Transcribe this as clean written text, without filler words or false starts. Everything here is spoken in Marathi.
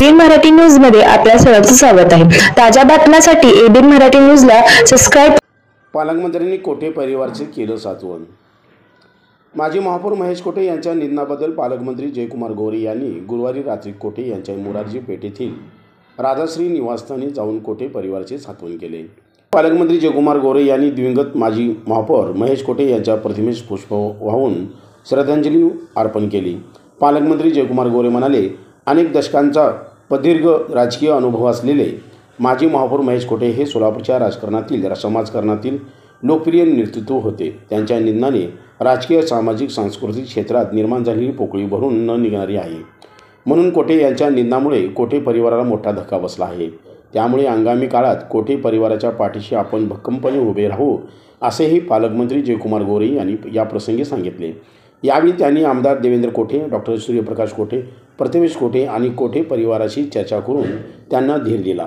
एबीएन मराठी न्यूज मध्ये आपल्या सर्वांचं स्वागत आहे। ताज्या बातम्यांसाठी एबीएन मराठी न्यूजला सबस्क्राइब। पालकमंत्र्यांनी कोठे परिवारचे केलं सात्वन। माजी महापौर महेश कोठे यांच्या निधनाबद्दल पालकमंत्री जयकुमार गोरे यांनी गुरुवारी रात्री कोठे यांच्या मोरारजी पेठेतील राधाश्री निवासस्थानी जाऊन कोठे परिवाराचे सात्वन केले। पालकमंत्री जयकुमार गोरे यांनी दिवंगत माजी महापौर महेश कोठे यांच्या प्रतिमेस पुष्प वाहून श्रद्धांजली अर्पण केली। पालकमंत्री जयकुमार गोरे म्हणाले, अनेक दशकांचा प्रदीर्घ राजकीय अनुभव असलेले माजी महापौर महेश कोठे हे सोलापूरच्या राजकारणातील समाजकारणातील लोकप्रिय नेतृत्व होते। त्यांच्या निधनाने राजकीय, सामाजिक, सांस्कृतिक क्षेत्रात निर्माण झालेली पोकळी भरून न निघणारी आहे। म्हणून कोठे यांच्या निधनामुळे कोठे परिवाराला मोठा धक्का बसला आहे। त्यामुळे आगामी काळात कोठे परिवाराच्या पाठीशी आपण भक्कमपणे उभे राहू, असेही पालकमंत्री जयकुमार गोरे यांनी याप्रसंगी सांगितले। यावेळी त्यांनी आमदार देवेंद्र कोठे, डॉक्टर सूर्यप्रकाश कोठे, प्रतिमेश कोठे आणि कोठे परिवाराशी चर्चा करून त्यांना धीर दिला।